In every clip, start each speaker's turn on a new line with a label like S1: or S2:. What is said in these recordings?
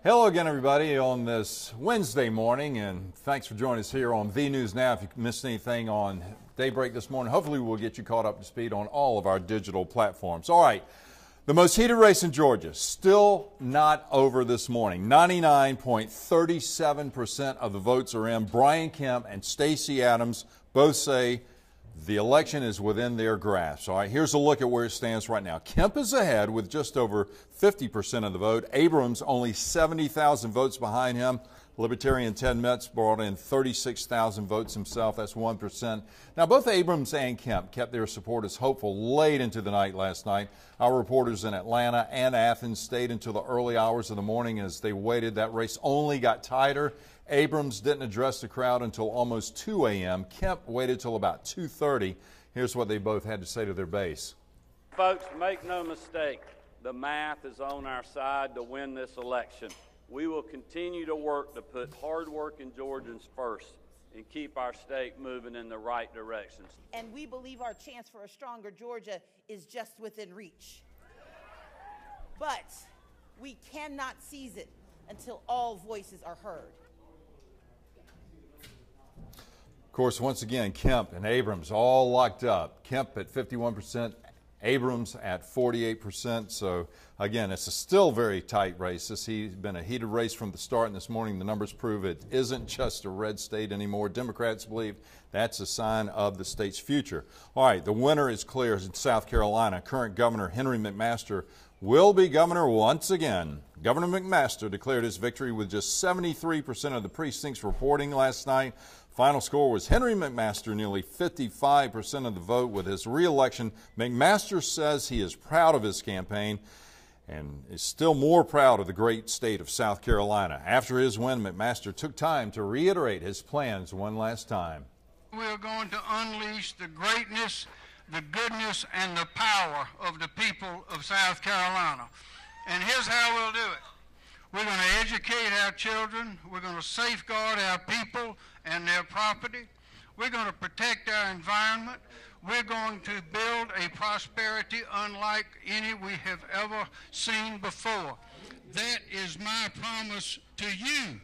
S1: Hello again, everybody, on this Wednesday morning, and thanks for joining us here on V News Now. If you missed anything on Daybreak this morning, hopefully we'll get you caught up to speed on all of our digital platforms. All right, the most heated race in Georgia, still not over this morning. 99.37% of the votes are in. Brian Kemp and Stacey Adams both say the election is within their grasp. All right, here's a look at where it stands right now. Kemp is ahead with just over 50% of the vote. Abrams only 70,000 votes behind him. Libertarian Ted Metz brought in 36,000 votes himself. That's 1%. Now, both Abrams and Kemp kept their supporters hopeful late into the night last night. Our reporters in Atlanta and Athens stayed until the early hours of the morning as they waited. That race only got tighter. Abrams didn't address the crowd until almost 2 a.m. Kemp waited till about 2:30. Here's what they both had to say to their base.
S2: Folks, make no mistake, the math is on our side to win this election. We will continue to work to put hard-working Georgians first and keep our state moving in the right directions.
S3: And we believe our chance for a stronger Georgia is just within reach. But we cannot seize it until all voices are heard.
S1: Of course, once again, Kemp and Abrams all locked up. Kemp at 51%, Abrams at 48%. So, again, it's a still very tight race. This has been a heated race from the start, and this morning the numbers prove it isn't just a red state anymore. Democrats believe that's a sign of the state's future. All right, the winner is clear in South Carolina. Current Governor Henry McMaster will be governor once again. Governor McMaster declared his victory with just 73% of the precincts reporting last night. Final score was Henry McMaster, nearly 55% of the vote with his re-election. McMaster says he is proud of his campaign and is still more proud of the great state of South Carolina. After his win, McMaster took time to reiterate his plans one last time.
S4: We're going to unleash the greatness, the goodness, and the power of the people of South Carolina. And here's how we'll do it. We're going to educate our children. We're going to safeguard our people and their property. We're going to protect our environment. We're going to build a prosperity unlike any we have ever seen before. That is my promise to you.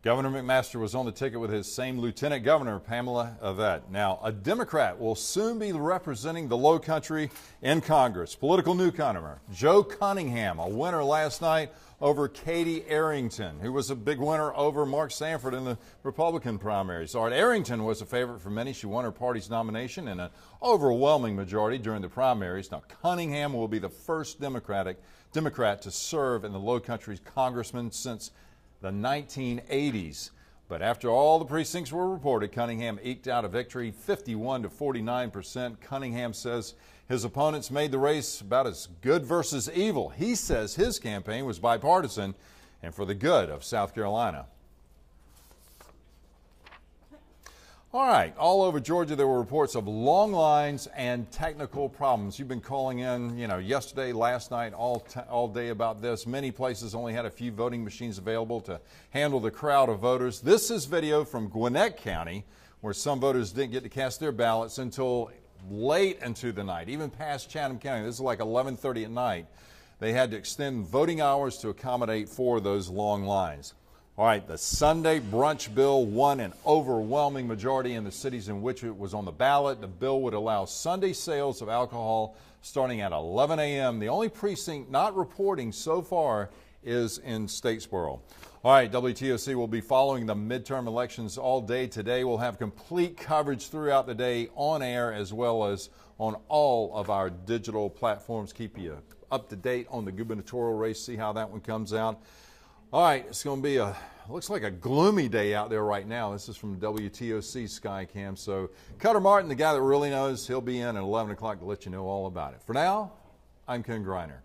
S1: Governor McMaster was on the ticket with his same Lieutenant Governor, Pamela Yvette. Now, a Democrat will soon be representing the Low Country in Congress. Political newcomer Joe Cunningham, a winner last night over Katie Arrington, who was a big winner over Mark Sanford in the Republican primaries. All right, Arrington was a favorite for many. She won her party's nomination in an overwhelming majority during the primaries. Now, Cunningham will be the first Democrat to serve in the Low Country's congressman since the 1980s. But after all the precincts were reported, Cunningham eked out a victory, 51 to 49%. Cunningham says his opponents made the race about as good versus evil. He says his campaign was bipartisan and for the good of South Carolina. All right, all over Georgia there were reports of long lines and technical problems. You've been calling in, yesterday, last night, all day about this. Many places only had a few voting machines available to handle the crowd of voters. This is video from Gwinnett County, where some voters didn't get to cast their ballots until late into the night, even past Chatham County. This is like 11:30 at night. They had to extend voting hours to accommodate for those long lines. All right, the Sunday brunch bill won an overwhelming majority in the cities in which it was on the ballot. The bill would allow Sunday sales of alcohol starting at 11 a.m. The only precinct not reporting so far is in Statesboro. All right, WTOC will be following the midterm elections all day today. We'll have complete coverage throughout the day on air as well as on all of our digital platforms. Keep you up to date on the gubernatorial race, see how that one comes out. All right, it's going to be looks like a gloomy day out there right now. This is from WTOC Skycam. So Cutter Martin, the guy that really knows, he'll be in at 11 o'clock to let you know all about it. For now, I'm Ken Greiner.